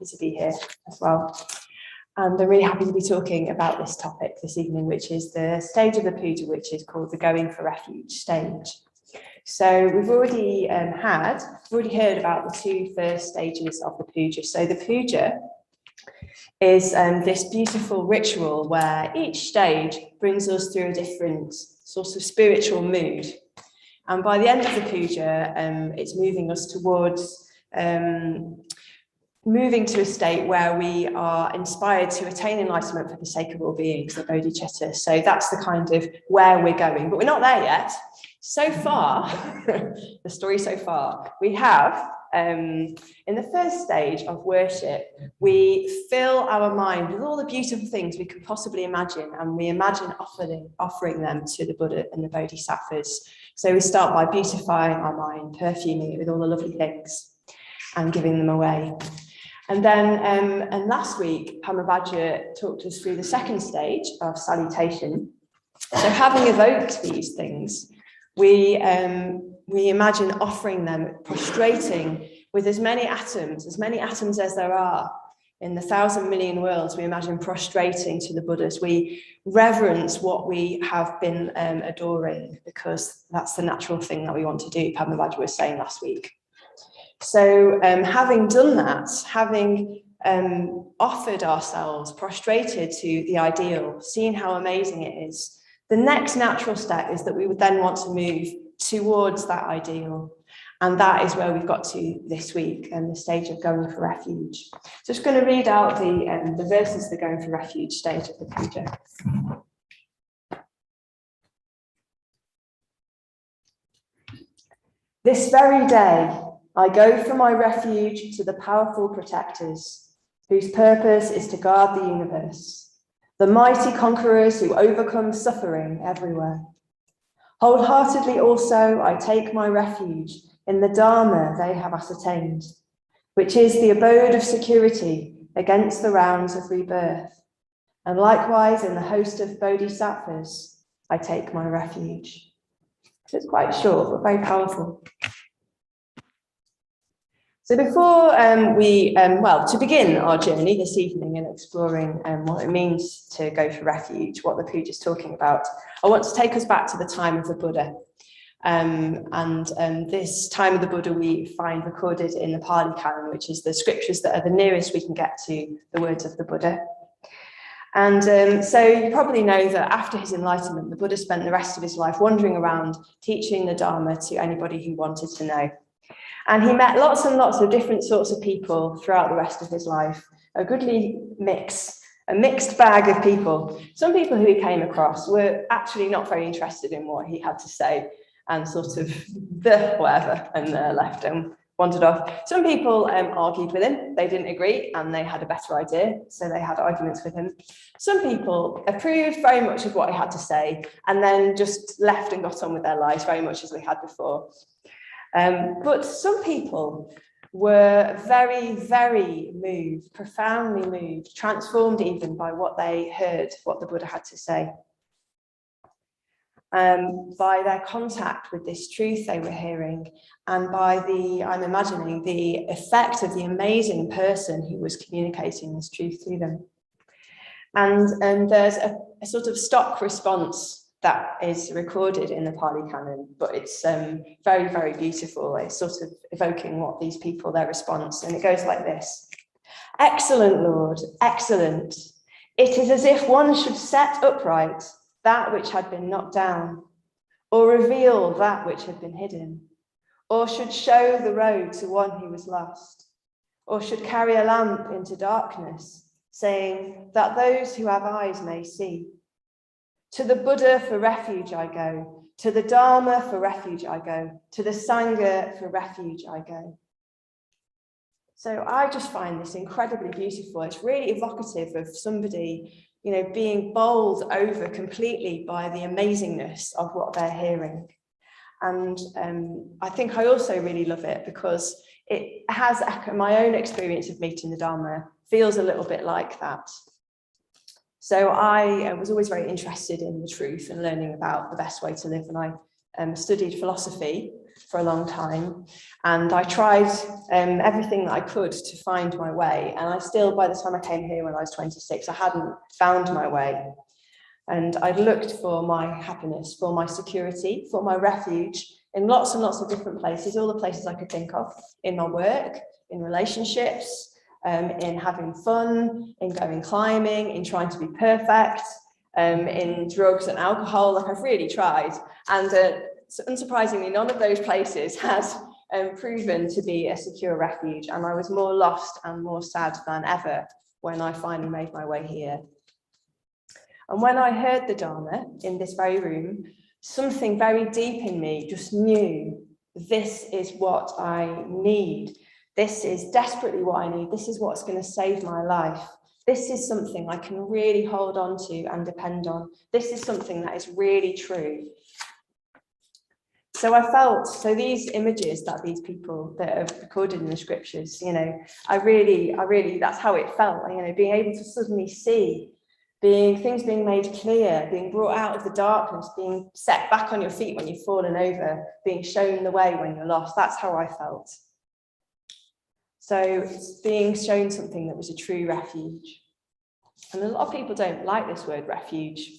happy to be here as well. And I'm really happy to be talking about this topic this evening, which is the stage of the puja, which is called the Going for Refuge stage. So we've already heard about the two first stages of the puja. So the puja is this beautiful ritual where each stage brings us through a different sort of spiritual mood. And by the end of the puja, it's moving us towards moving to a state where we are inspired to attain enlightenment for the sake of all beings, the bodhicitta. So that's the kind of where we're going, but we're not there yet. So far, the story so far, we have, in the first stage of worship, we fill our mind with all the beautiful things we could possibly imagine, and we imagine offering them to the Buddha and the bodhisattvas. So we start by beautifying our mind, perfuming it with all the lovely things and giving them away. And then, and last week, Dharmamayi talked us through the second stage of salutation. So having evoked these things, we imagine offering them, prostrating with as many atoms as there are in the 1,000 million worlds. We imagine prostrating to the Buddhas. We reverence what we have been adoring, because that's the natural thing that we want to do, Dharmamayi was saying last week. So having done that, having offered ourselves, prostrated to the ideal, seeing how amazing it is, the next natural step is that we would then want to move towards that ideal. And that is where we've got to this week, and the stage of going for refuge. So just going to read out the verses that are going for refuge stage of the puja. This very day, I go for my refuge to the powerful protectors, whose purpose is to guard the universe, the mighty conquerors who overcome suffering everywhere. Wholeheartedly also, I take my refuge in the Dharma they have ascertained, which is the abode of security against the rounds of rebirth. And likewise, in the host of bodhisattvas, I take my refuge. So it's quite short, but very powerful. So before to begin our journey this evening in exploring what it means to go for refuge, what the puja is talking about, I want to take us back to the time of the Buddha. This time of the Buddha we find recorded in the Pali Canon, which is the scriptures that are the nearest we can get to the words of the Buddha. And so you probably know that after his enlightenment, the Buddha spent the rest of his life wandering around teaching the Dharma to anybody who wanted to know. And he met lots and lots of different sorts of people throughout the rest of his life, a goodly mix, a mixed bag of people. Some people who he came across were actually not very interested in what he had to say and sort of whatever, and left and wandered off. Some people argued with him, they didn't agree and they had a better idea, so they had arguments with him. Some people approved very much of what he had to say and then just left and got on with their lives very much as they had before. But some people were very, very moved, profoundly moved, transformed even by what they heard, what the Buddha had to say. By their contact with this truth they were hearing, and by I'm imagining, the effect of the amazing person who was communicating this truth to them. And there's a sort of stock response that is recorded in the Pali Canon, but it's very, very beautiful. It's sort of evoking what these people, their response, and it goes like this. Excellent, Lord, excellent. It is as if one should set upright that which had been knocked down, or reveal that which had been hidden, or should show the road to one who was lost, or should carry a lamp into darkness, saying that those who have eyes may see. To the Buddha for refuge I go, to the Dharma for refuge I go, to the Sangha for refuge I go. So I just find this incredibly beautiful. It's really evocative of somebody, being bowled over completely by the amazingness of what they're hearing. And I think I also really love it because it has my own experience of meeting the Dharma feels a little bit like that. So I was always very interested in the truth and learning about the best way to live. And I studied philosophy for a long time, and I tried everything that I could to find my way, and I still, by the time I came here when I was 26, I hadn't found my way. And I'd looked for my happiness, for my security, for my refuge in lots and lots of different places, all the places I could think of, in my work, in relationships, in having fun, in going climbing, in trying to be perfect, in drugs and alcohol. Like, I've really tried. And unsurprisingly, none of those places has proven to be a secure refuge. And I was more lost and more sad than ever when I finally made my way here. And when I heard the Dharma in this very room, something very deep in me just knew this is what I need. This is desperately what I need. This is what's going to save my life. This is something I can really hold on to and depend on. This is something that is really true. So I felt, so these images that these people that are recorded in the scriptures, you know, I really, that's how it felt, you know, being able to suddenly see things being made clear, being brought out of the darkness, being set back on your feet when you've fallen over, being shown the way when you're lost. That's how I felt. So it's being shown something that was a true refuge. And a lot of people don't like this word refuge.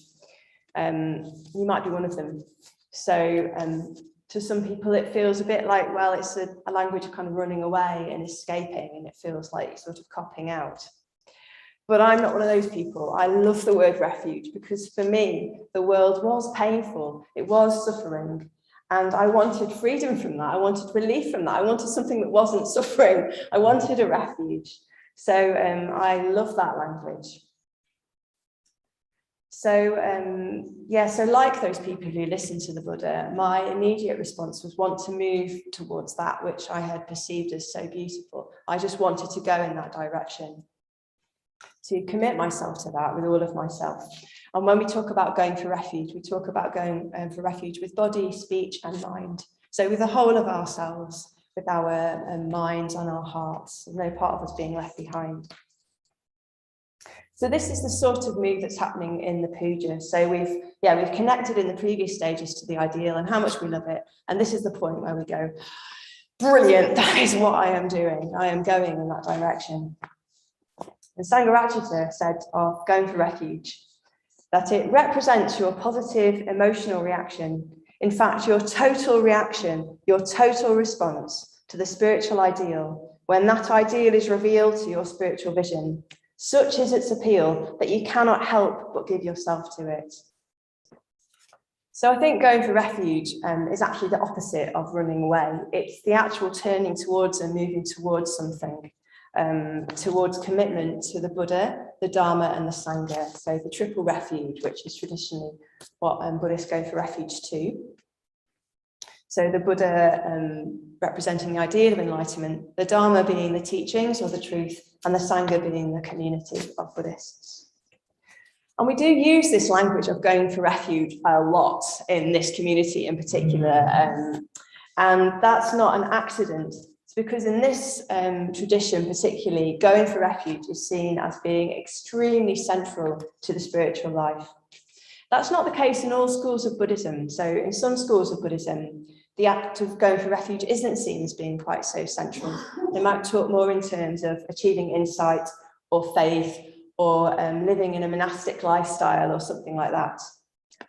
You might be one of them. So to some people, it feels a bit like, well, it's a language of kind of running away and escaping, and it feels like sort of copping out. But I'm not one of those people. I love the word refuge because for me, the world was painful. It was suffering. And I wanted freedom from that. I wanted relief from that. I wanted something that wasn't suffering. I wanted a refuge. So I love that language. So, so like those people who listen to the Buddha, my immediate response was want to move towards that which I had perceived as so beautiful. I just wanted to go in that direction, to commit myself to that with all of myself. And when we talk about going for refuge, we talk about going for refuge with body, speech and mind. So with the whole of ourselves, with our minds and our hearts, no part of us being left behind. So this is the sort of move that's happening in the puja. So we've connected in the previous stages to the ideal and how much we love it. And this is the point where we go, brilliant, that is what I am doing. I am going in that direction. And Sangha said of going for refuge, that it represents your positive emotional reaction. In fact, your total reaction, your total response to the spiritual ideal, when that ideal is revealed to your spiritual vision. Such is its appeal that you cannot help but give yourself to it. So I think going for refuge is actually the opposite of running away. It's the actual turning towards and moving towards something, towards commitment to the Buddha, the Dharma and the Sangha. So the triple refuge, which is traditionally what Buddhists go for refuge to. So the Buddha representing the ideal of enlightenment, the Dharma being the teachings or the truth, and the Sangha being the community of Buddhists. And we do use this language of going for refuge a lot in this community in particular. And that's not an accident. It's because in this tradition particularly, going for refuge is seen as being extremely central to the spiritual life. That's not the case in all schools of Buddhism. So in some schools of Buddhism, the act of going for refuge isn't seen as being quite so central. They might talk more in terms of achieving insight or faith or living in a monastic lifestyle or something like that.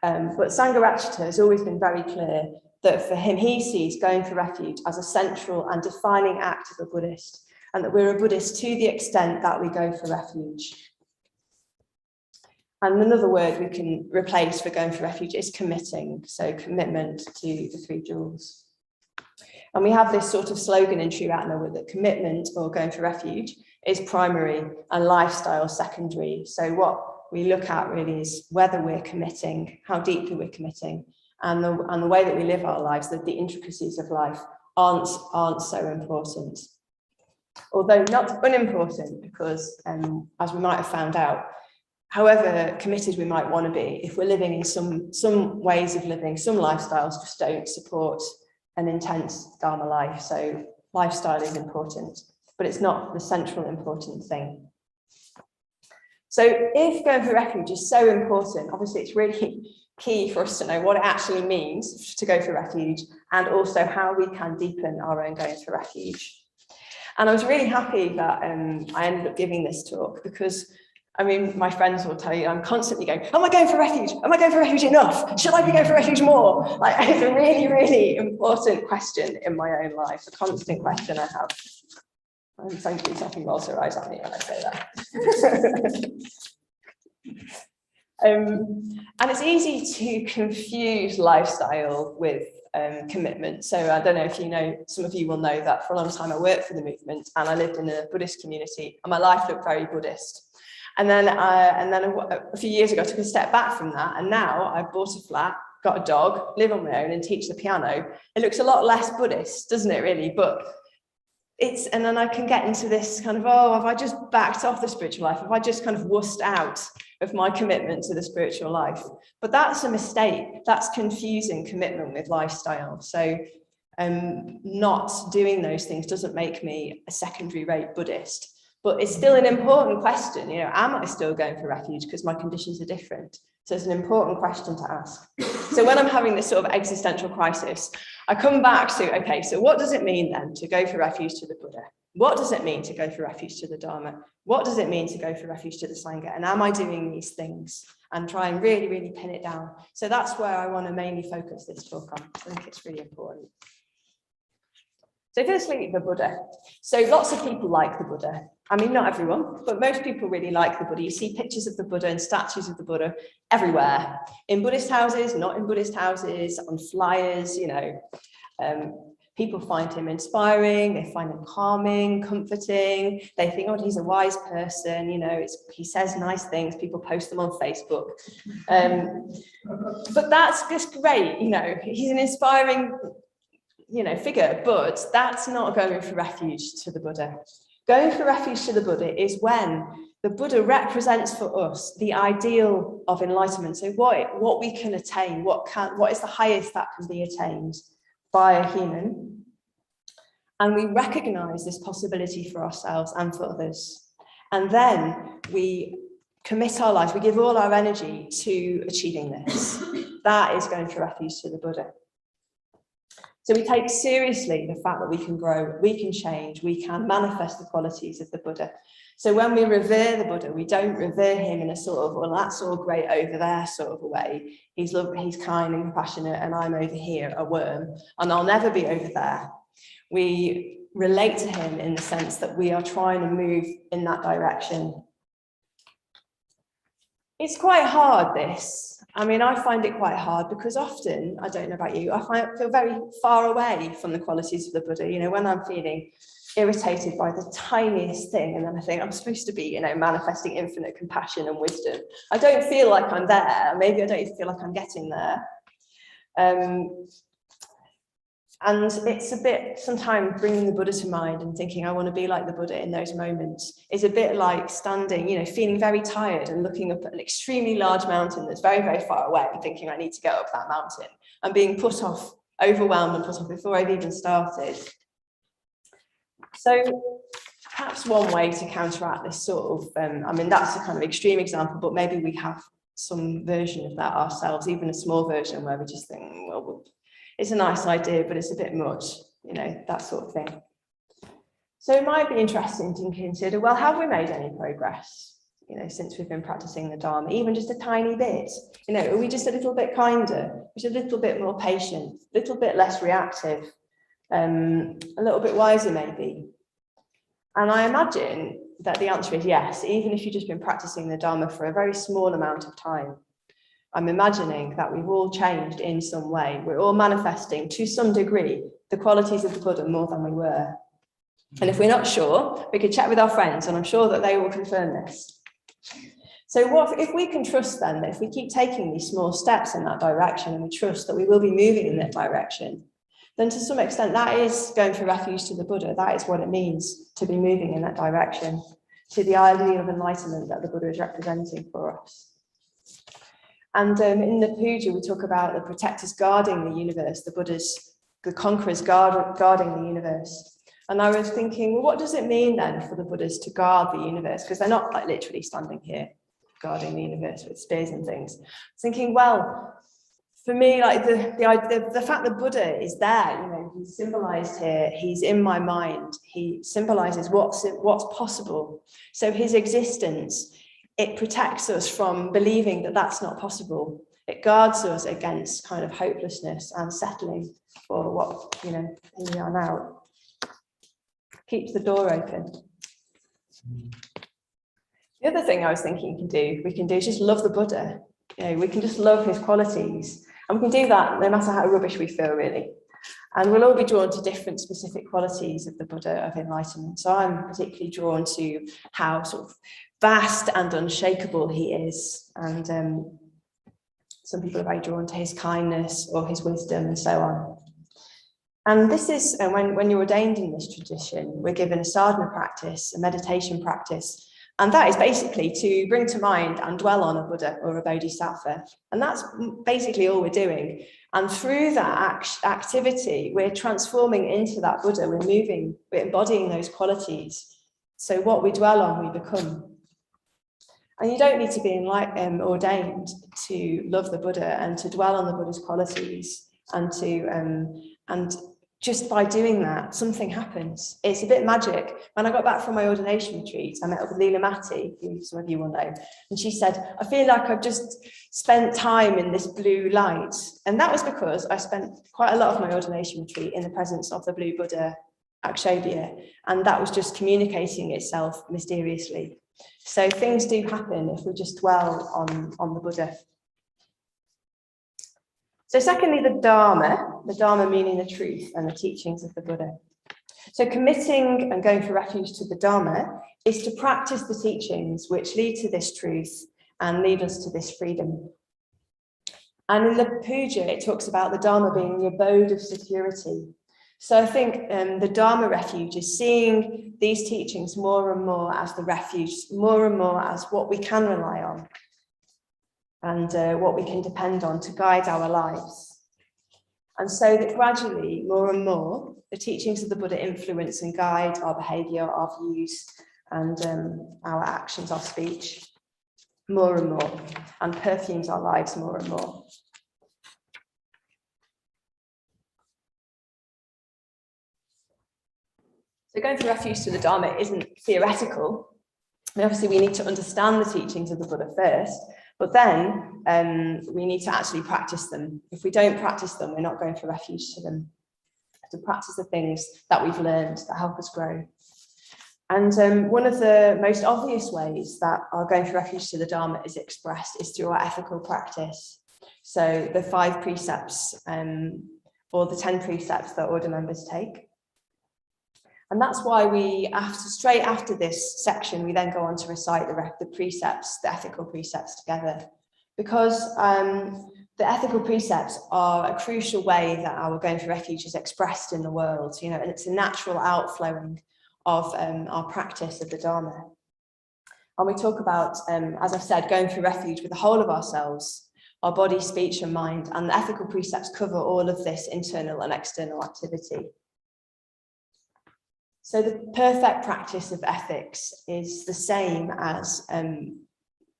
But Sangha has always been very clear that for him, he sees going for refuge as a central and defining act of a Buddhist, and that we're a Buddhist to the extent that we go for refuge. And another word we can replace for going for refuge is committing. So commitment to the three jewels. And we have this sort of slogan in True Atma that commitment or going for refuge is primary and lifestyle secondary. So what we look at really is whether we're committing, how deeply we're committing, and the way that we live our lives, that the intricacies of life aren't so important. Although not unimportant, because as we might have found out, however committed we might want to be, if we're living in some ways of living, some lifestyles just don't support an intense Dharma life. So lifestyle is important, but it's not the central important thing. So if going for refuge is so important, obviously it's really key for us to know what it actually means to go for refuge and also how we can deepen our own going for refuge. And I was really happy that I ended up giving this talk, because I mean, my friends will tell you, I'm constantly going, am I going for refuge? Am I going for refuge enough? Should I be going for refuge more? Like, it's a really, really important question in my own life, a constant question I have. I'm thankfully taking rolls her eyes at me when I say that. And it's easy to confuse lifestyle with commitment. So I don't know if you know, some of you will know that for a long time I worked for the movement and I lived in a Buddhist community and my life looked very Buddhist. And then a few years ago, I took a step back from that, and now I've bought a flat, got a dog, live on my own, and teach the piano. It looks a lot less Buddhist, doesn't it, really? But and then I can get into this kind of, oh, have I just backed off the spiritual life? Have I just kind of wussed out of my commitment to the spiritual life? But that's a mistake. That's confusing commitment with lifestyle. So not doing those things doesn't make me a secondary rate Buddhist. But it's still an important question, you know, am I still going for refuge because my conditions are different? So it's an important question to ask. So when I'm having this sort of existential crisis, I come back to, okay, so what does it mean then to go for refuge to the Buddha? What does it mean to go for refuge to the Dharma? What does it mean to go for refuge to the Sangha? And am I doing these things? And try and really, really pin it down. So that's where I want to mainly focus this talk on. I think it's really important. So firstly, the Buddha. So lots of people like the Buddha. I mean, not everyone, but most people really like the Buddha. You see pictures of the Buddha and statues of the Buddha everywhere. In Buddhist houses, not in Buddhist houses, on flyers, you know. People find him inspiring, they find him calming, comforting. They think, oh, he's a wise person, you know, he says nice things, people post them on Facebook. But that's just great, you know, he's an inspiring, you know, figure, but that's not going for refuge to the Buddha. Going for refuge to the Buddha is when the Buddha represents for us the ideal of enlightenment. So what we can attain, what is the highest that can be attained by a human. And we recognize this possibility for ourselves and for others. And then we commit our lives, we give all our energy to achieving this. That is going for refuge to the Buddha. So we take seriously the fact that we can grow, we can change, we can manifest the qualities of the Buddha. So when we revere the Buddha, we don't revere him in a sort of, well, that's all great over there sort of a way. He's lovely, he's kind and compassionate, and I'm over here, a worm, and I'll never be over there. We relate to him in the sense that we are trying to move in that direction. It's quite hard, this. I mean, I find it quite hard because often, I don't know about you, I feel very far away from the qualities of the Buddha. You know, when I'm feeling irritated by the tiniest thing, and then I think I'm supposed to be, you know, manifesting infinite compassion and wisdom. I don't feel like I'm there. Maybe I don't even feel like I'm getting there. And it's a bit, sometimes bringing the Buddha to mind and thinking, I want to be like the Buddha in those moments is a bit like standing, you know, feeling very tired and looking up at an extremely large mountain that's very, very far away and thinking I need to get up that mountain and being put off, overwhelmed and put off before I've even started. So perhaps one way to counteract this sort of, I mean, that's a kind of extreme example, but maybe we have some version of that ourselves, even a small version where we just think, well, it's a nice idea, but it's a bit much, you know, that sort of thing. So it might be interesting to consider, well, have we made any progress, you know, since we've been practicing the Dharma, even just a tiny bit? You know, are we just a little bit kinder, just a little bit more patient, a little bit less reactive, a little bit wiser maybe? And I imagine that the answer is yes, even if you've just been practicing the Dharma for a very small amount of time. I'm imagining that we've all changed in some way. We're all manifesting to some degree the qualities of the Buddha more than we were. And if we're not sure, we could chat with our friends, and I'm sure that they will confirm this. So what if we can trust then that if we keep taking these small steps in that direction and we trust that we will be moving in that direction, then to some extent that is going for refuge to the Buddha. That is what it means to be moving in that direction, to the ideal of enlightenment that the Buddha is representing for us. And in the puja, we talk about the protectors guarding the universe, the conquerors guarding the universe. And I was thinking, well, what does it mean then for the Buddhas to guard the universe? Because they're not like literally standing here guarding the universe with spears and things. I was thinking, well, for me, like the fact that Buddha is there, you know, he's symbolized here, he's in my mind, he symbolizes what's possible. So his existence, it protects us from believing that that's not possible. It guards us against kind of hopelessness and settling for what, you know, we are now. Keeps the door open. The other thing I was thinking we can do is just love the Buddha. You know, we can just love his qualities. And we can do that no matter how rubbish we feel, really. And we'll all be drawn to different specific qualities of the Buddha of enlightenment. So I'm particularly drawn to how sort of vast and unshakable he is. And some people are very drawn to his kindness or his wisdom and so on. And this is, when you're ordained in this tradition, we're given a sadhana practice, a meditation practice. And that is basically to bring to mind and dwell on a Buddha or a Bodhisattva. And that's basically all we're doing. And through that activity, we're transforming into that Buddha. We're embodying those qualities. So what we dwell on, we become. And you don't need to be ordained to love the Buddha and to dwell on the Buddha's qualities and just by doing that, something happens. It's a bit magic. When I got back from my ordination retreat, I met up with Leela Matty, who some of you will know, and she said, I feel like I've just spent time in this blue light. And that was because I spent quite a lot of my ordination retreat in the presence of the blue Buddha, Akshobhya, and that was just communicating itself mysteriously. So things do happen if we just dwell on the Buddha. So secondly, the Dharma meaning the truth and the teachings of the Buddha. So committing and going for refuge to the Dharma is to practice the teachings which lead to this truth and lead us to this freedom. And in the puja, it talks about the Dharma being the abode of security. So I think the Dharma refuge is seeing these teachings more and more as the refuge, more and more as what we can rely on. And what we can depend on to guide our lives. And so that gradually, more and more, the teachings of the Buddha influence and guide our behaviour, our views, and our actions, our speech, more and more, and perfumes our lives more and more. So going for refuge to the Dharma isn't theoretical. I mean, obviously, we need to understand the teachings of the Buddha first, but then we need to actually practice them. If we don't practice them, we're not going for refuge to them. To practice the things that we've learned that help us grow. And one of the most obvious ways that our going for refuge to the Dharma is expressed is through our ethical practice. So the 5 precepts or the 10 precepts that order members take. And that's why straight after this section, we then go on to recite the precepts, the ethical precepts together. Because the ethical precepts are a crucial way that our going for refuge is expressed in the world, you know, and it's a natural outflowing of our practice of the Dharma. And we talk about, as I've said, going for refuge with the whole of ourselves, our body, speech and mind, and the ethical precepts cover all of this internal and external activity. So the perfect practice of ethics is the same as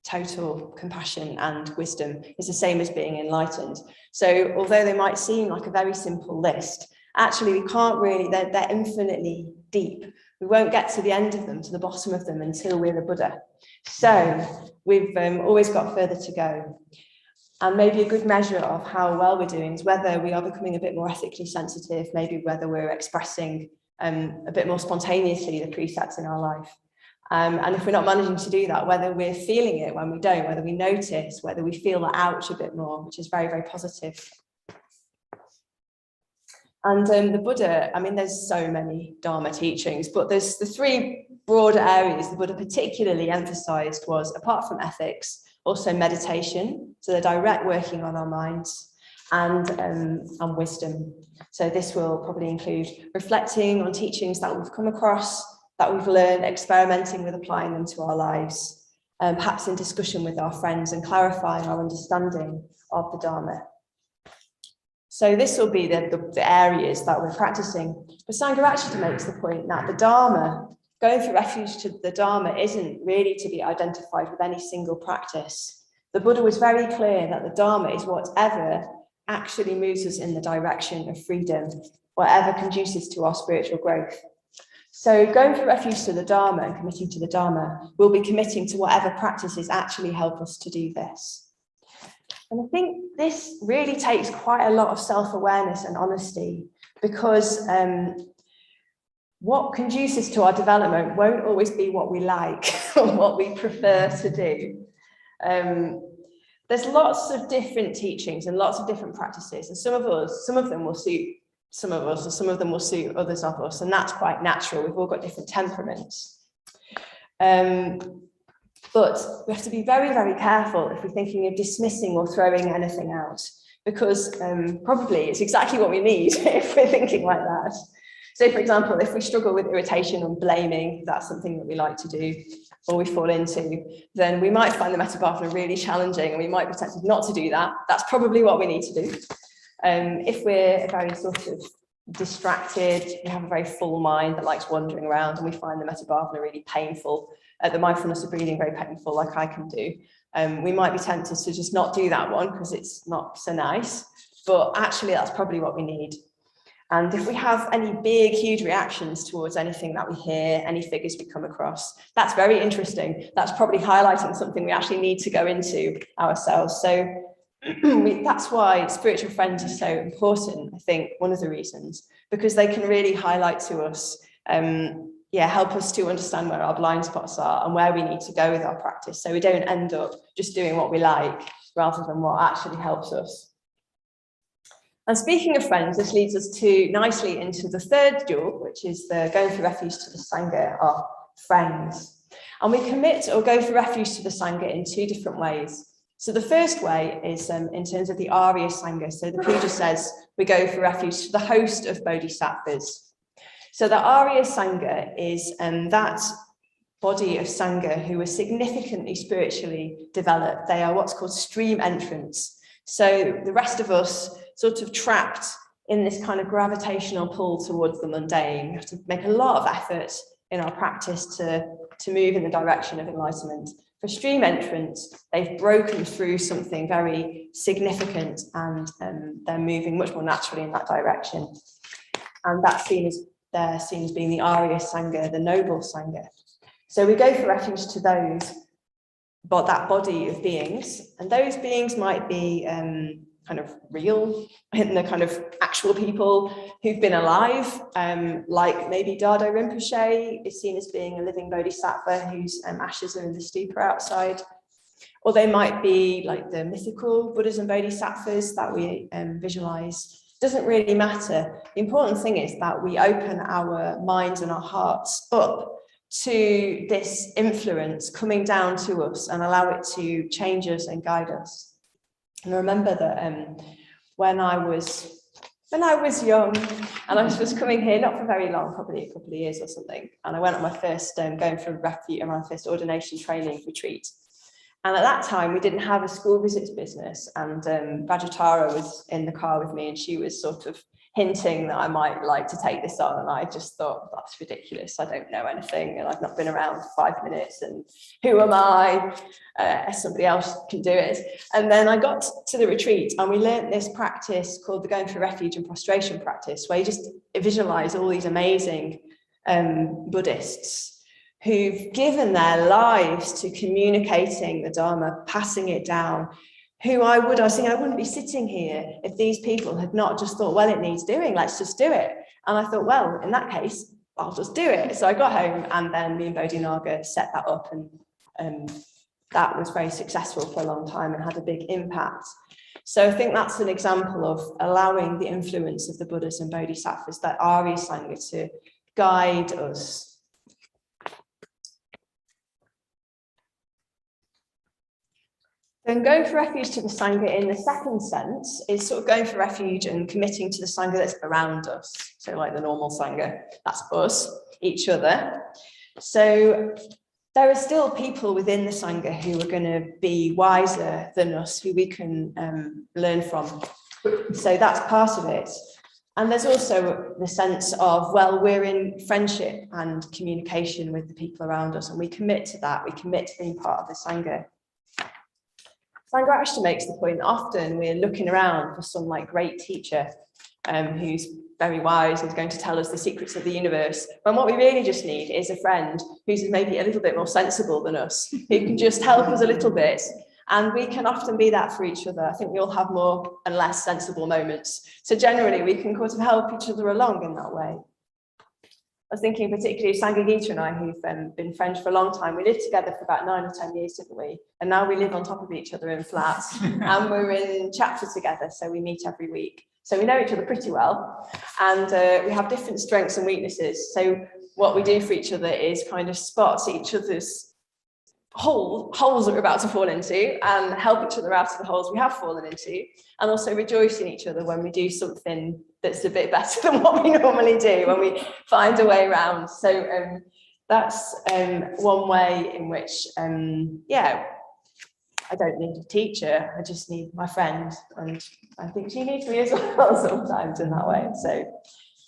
total compassion and wisdom. Is the same as being enlightened. So although they might seem like a very simple list, actually we can't really, they're infinitely deep. We won't get to the end of them, to the bottom of them, until we're the Buddha. So we've always got further to go. And maybe a good measure of how well we're doing is whether we are becoming a bit more ethically sensitive, maybe whether we're expressing a bit more spontaneously the precepts in our life. And if we're not managing to do that, whether we're feeling it when we don't, whether we notice, whether we feel the ouch a bit more, which is very, very positive. And the Buddha, I mean, there's so many Dharma teachings, but there's the 3 broader areas the Buddha particularly emphasized was, apart from ethics, also meditation, so the direct working on our minds, and wisdom. So this will probably include reflecting on teachings that we've come across, that we've learned, experimenting with applying them to our lives, perhaps in discussion with our friends and clarifying our understanding of the Dharma. So this will be the areas that we're practicing. But Sangha actually makes the point that the Dharma, going for refuge to the Dharma, isn't really to be identified with any single practice. The Buddha was very clear that the Dharma is whatever actually moves us in the direction of freedom, whatever conduces to our spiritual growth. So going for refuge to the Dharma and committing to the Dharma, we'll be committing to whatever practices actually help us to do this. And I think this really takes quite a lot of self-awareness and honesty, because what conduces to our development won't always be what we like or what we prefer to do. There's lots of different teachings and lots of different practices, and some of them will suit some of us, and some of them will suit others of us, and that's quite natural. We've all got different temperaments. But we have to be very, very careful if we're thinking of dismissing or throwing anything out, because probably it's exactly what we need if we're thinking like that. So, for example, if we struggle with irritation and blaming, that's something that we like to do or we fall into, then we might find the Metta really challenging, and we might be tempted not to do that. That's probably what we need to do. If we're very sort of distracted, we have a very full mind that likes wandering around, and we find the Metta really painful, the mindfulness of breathing very painful, like I can do, we might be tempted to just not do that one because it's not so nice, but actually that's probably what we need. And if we have any big, huge reactions towards anything that we hear, any figures we come across, that's very interesting. That's probably highlighting something we actually need to go into ourselves. So that's why spiritual friends are so important, I think, one of the reasons, because they can really highlight to us, help us to understand where our blind spots are and where we need to go with our practice, so we don't end up just doing what we like rather than what actually helps us. And speaking of friends, this leads us nicely into the third jewel, which is the going for refuge to the Sangha, our friends. And we commit or go for refuge to the Sangha in two different ways. So the first way is in terms of the Arya Sangha. So the puja says we go for refuge to the host of bodhisattvas. So the Arya Sangha is that body of Sangha who are significantly spiritually developed. They are what's called stream entrants. So the rest of us sort of trapped in this kind of gravitational pull towards the mundane. We have to make a lot of effort in our practice to move in the direction of enlightenment. For stream entrants, they've broken through something very significant, and they're moving much more naturally in that direction. And that's they're seen as being the Arya Sangha, the noble Sangha. So we go for refuge to those, but that body of beings, and those beings might be kind of real, in the kind of actual people who've been alive, like maybe Dada Rinpoche is seen as being a living bodhisattva whose ashes are in the stupa outside. Or they might be like the mythical Buddhas and bodhisattvas that we visualize. Doesn't really matter. The important thing is that we open our minds and our hearts up to this influence coming down to us and allow it to change us and guide us. And I remember that when I was young and I was coming here, not for very long, probably a couple of years or something, and I went on my first going for refuge and my first ordination training retreat. And at that time, we didn't have a school visits business, and Vajratara was in the car with me, and she was sort of hinting that I might like to take this on, and I just thought, that's ridiculous. I don't know anything, and I've not been around for 5 minutes, and who am I? Somebody else can do it. And then I got to the retreat, and we learned this practice called the going for refuge and prostration practice, where you just visualize all these amazing Buddhists who've given their lives to communicating the Dharma, passing it down, I was thinking, I wouldn't be sitting here if these people had not just thought, well, it needs doing, let's just do it. And I thought, well, in that case, I'll just do it. So I got home, and then me and Bodhi Naga set that up, and that was very successful for a long time and had a big impact. So I think that's an example of allowing the influence of the Buddhas and Bodhisattvas, that Arya Sangha, to guide us. Then going for refuge to the Sangha in the second sense is sort of going for refuge and committing to the Sangha that's around us. So like the normal Sangha, that's us, each other. So there are still people within the Sangha who are going to be wiser than us, who we can learn from. So that's part of it. And there's also the sense of, well, we're in friendship and communication with the people around us, and we commit to that. We commit to being part of the Sangha. Sangha Ashta makes the point that often we're looking around for some like great teacher who's very wise and is going to tell us the secrets of the universe, when what we really just need is a friend who's maybe a little bit more sensible than us, who can just help us a little bit. And we can often be that for each other. I think we all have more and less sensible moments. So generally we can kind of help each other along in that way. I was thinking particularly Sangha Gita and I, who've been friends for a long time. We lived together for about 9 or 10 years, didn't we? And now we live on top of each other in flats and we're in chapter together. So we meet every week. So we know each other pretty well, and we have different strengths and weaknesses. So what we do for each other is kind of spot each other's holes that we're about to fall into and help each other out of the holes we have fallen into, and also rejoice in each other when we do something that's a bit better than what we normally do, when we find a way around. So that's one way in which, yeah, I don't need a teacher, I just need my friend, and I think she needs me as well sometimes in that way. So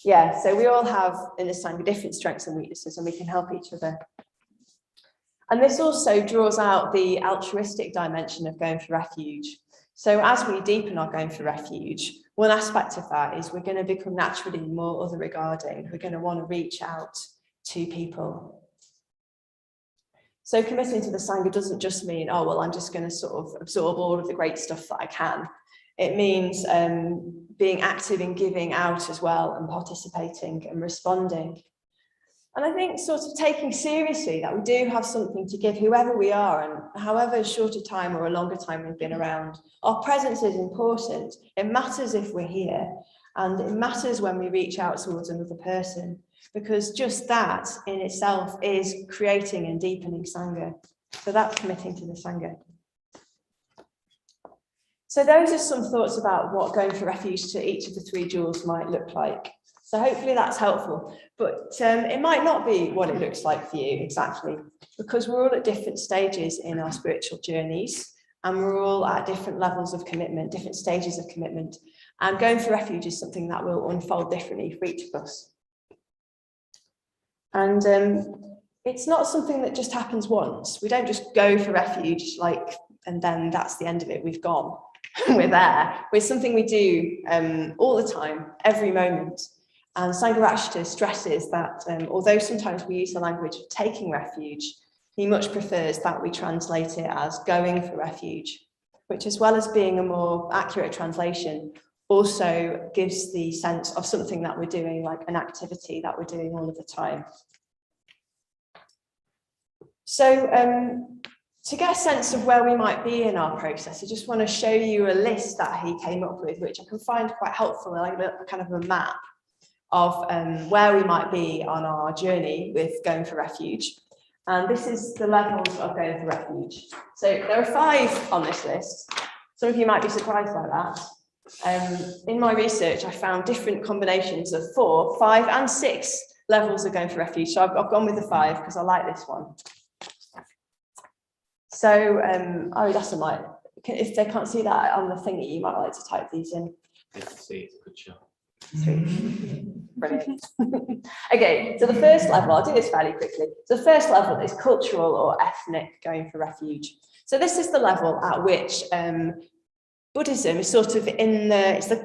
yeah, so we all have in this Sangha different strengths and weaknesses, and we can help each other. And this also draws out the altruistic dimension of going for refuge. So as we deepen our going for refuge, one aspect of that is we're going to become naturally more other regarding. We're going to want to reach out to people. So committing to the Sangha doesn't just mean, oh, well, I'm just going to sort of absorb all of the great stuff that I can. It means being active in giving out as well, and participating and responding. And I think sort of taking seriously that we do have something to give whoever we are, and however short a time or a longer time we've been around. Our presence is important. It matters if we're here, and it matters when we reach out towards another person, because just that in itself is creating and deepening Sangha. So that's committing to the Sangha. So those are some thoughts about what going for refuge to each of the 3 jewels might look like. So hopefully that's helpful, but it might not be what it looks like for you exactly, because we're all at different stages in our spiritual journeys, and we're all at different levels of commitment, different stages of commitment. And going for refuge is something that will unfold differently for each of us. And it's not something that just happens once. We don't just go for refuge and then that's the end of it, we've gone, we're there. It's something we do all the time, every moment. And Sangha Ashta stresses that although sometimes we use the language of taking refuge, he much prefers that we translate it as going for refuge, which, as well as being a more accurate translation, also gives the sense of something that we're doing, like an activity that we're doing all of the time. So to get a sense of where we might be in our process, I just want to show you a list that he came up with, which I can find quite helpful, like a kind of a map of where we might be on our journey with going for refuge. And this is the levels of going for refuge. So there are 5 on this list. Some of you might be surprised by that. In my research, I found different combinations of 4, 5 and 6 levels of going for refuge. So I've gone with the 5 because I like this one. So Arya Sangha, if they can't see that on the thingy, you might like to type these in. I can see, it's a good shot. Sweet. Brilliant. Okay, so the first level, I'll do this fairly quickly. So the first level is cultural or ethnic going for refuge. So this is the level at which Buddhism is sort of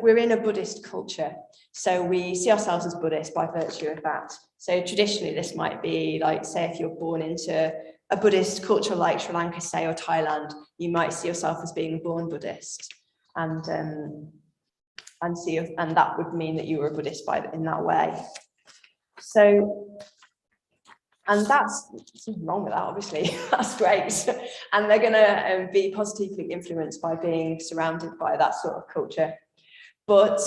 we're in a Buddhist culture. So we see ourselves as Buddhist by virtue of that. So traditionally, this might be like, say, if you're born into a Buddhist culture like Sri Lanka, say, or Thailand, you might see yourself as being a born Buddhist. And that would mean that you were a Buddhist in that way. So, and that's nothing wrong with that, obviously. That's great. And they're going to be positively influenced by being surrounded by that sort of culture. But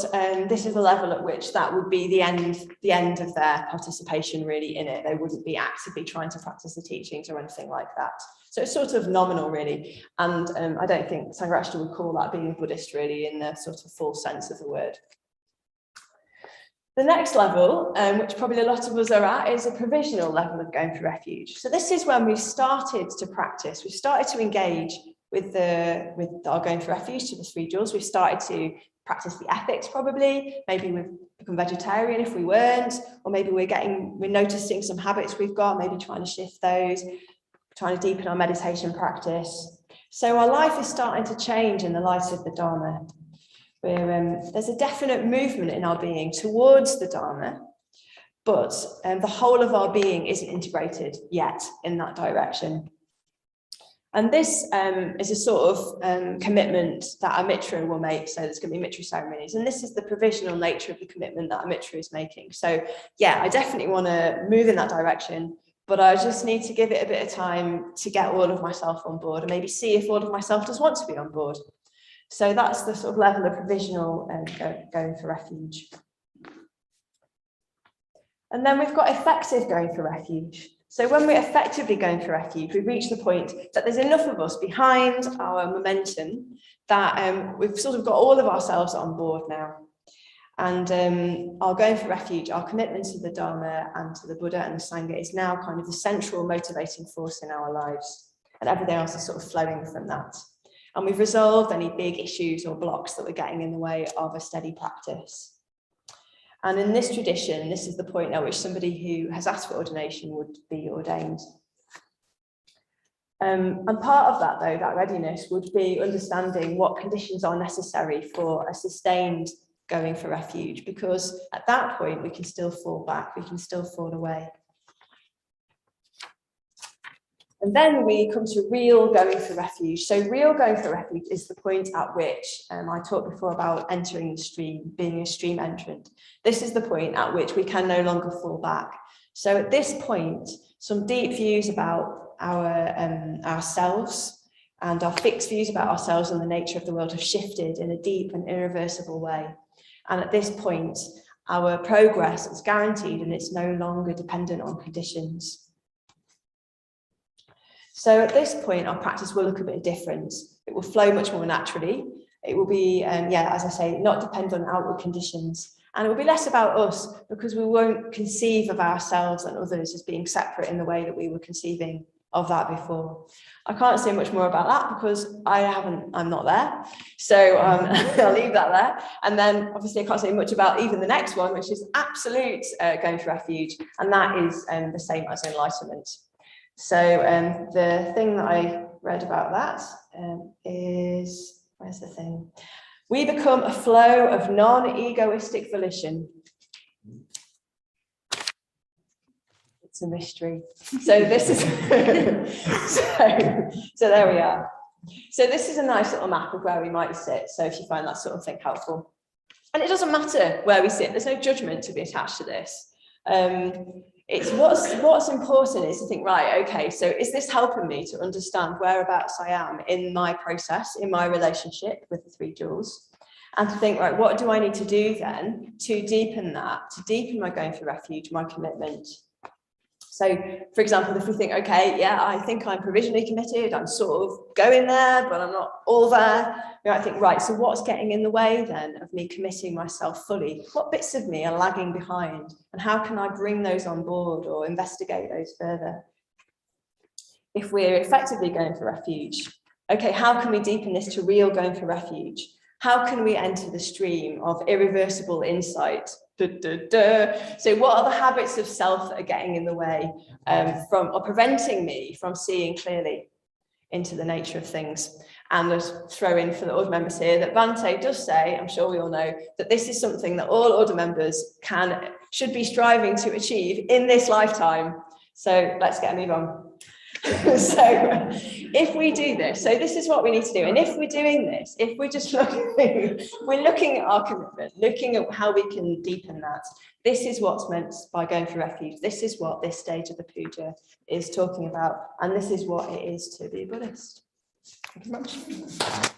this is the level at which that would be the end of their participation really in it. They wouldn't be actively trying to practice the teachings or anything like that. So it's sort of nominal really. And I don't think Sangha Ashta would call that being a Buddhist really in the sort of full sense of the word. The next level, which probably a lot of us are at, is a provisional level of going for refuge. So this is when we've started to practice. We've started to engage with our going for refuge to the 3 jewels. We've started to practice the ethics probably. Maybe we've become vegetarian if we weren't, or maybe we're noticing some habits we've got, maybe trying to shift those, trying to deepen our meditation practice. So our life is starting to change in the light of the Dharma. There's a definite movement in our being towards the Dharma, but the whole of our being isn't integrated yet in that direction. And this is a sort of commitment that a Mitra will make. So there's going to be Mitra ceremonies. And this is the provisional nature of the commitment that a Mitra is making. So yeah, I definitely want to move in that direction, but I just need to give it a bit of time to get all of myself on board and maybe see if all of myself does want to be on board. So that's the sort of level of provisional going for refuge. And then we've got effective going for refuge. So when we're effectively going for refuge, we've reached the point that there's enough of us behind our momentum that we've sort of got all of ourselves on board now. And our going for refuge, our commitment to the Dharma and to the Buddha and the Sangha is now kind of the central motivating force in our lives. And everything else is sort of flowing from that. And we've resolved any big issues or blocks that were getting in the way of a steady practice. And in this tradition, this is the point at which somebody who has asked for ordination would be ordained. And part of that, though, that readiness would be understanding what conditions are necessary for a sustained going for refuge, because at that point, we can still fall back, we can still fall away. And then we come to real going for refuge. So real going for refuge is the point at which I talked before about entering the stream, being a stream entrant. This is the point at which we can no longer fall back. So at this point, some deep views about ourselves and our fixed views about ourselves and the nature of the world have shifted in a deep and irreversible way. And at this point, our progress is guaranteed and it's no longer dependent on conditions. So at this point, our practice will look a bit different. It will flow much more naturally. It will be, as I say, not depend on outward conditions. And it will be less about us because we won't conceive of ourselves and others as being separate in the way that we were conceiving of that before. I can't say much more about that because I'm not there. So I'll leave that there. And then obviously I can't say much about even the next one, which is absolute going for refuge. And that is the same as enlightenment. So the thing that I read about that is, where's the thing? We become a flow of non-egoistic volition. It's a mystery. So this is, so there we are. So this is a nice little map of where we might sit. So if you find that sort of thing helpful. And it doesn't matter where we sit. There's no judgment to be attached to this. It's what's important is to think, right, okay, so is this helping me to understand whereabouts I am in my process, in my relationship with the three jewels? And to think, right, what do I need to do then to deepen that, to deepen my going for refuge, my commitment? So, for example, if we think, okay, yeah, I think I'm provisionally committed, I'm sort of going there, but I'm not all there. You know, I think, right, so what's getting in the way then of me committing myself fully? What bits of me are lagging behind? And how can I bring those on board or investigate those further? If we're effectively going for refuge, okay, how can we deepen this to real going for refuge? How can we enter the stream of irreversible insight? So what are the habits of self that are getting in the way or preventing me from seeing clearly into the nature of things? And let's throw in for the order members here that Bhante does say, I'm sure we all know, that this is something that all order members should be striving to achieve in this lifetime. So let's get a move on. So if we do this, so this is what we need to do. And if we're doing this, if we're just we're looking at our commitment, looking at how we can deepen that. This is what's meant by going for refuge. This is what this stage of the puja is talking about. And this is what it is to be a Buddhist. Thank you very much.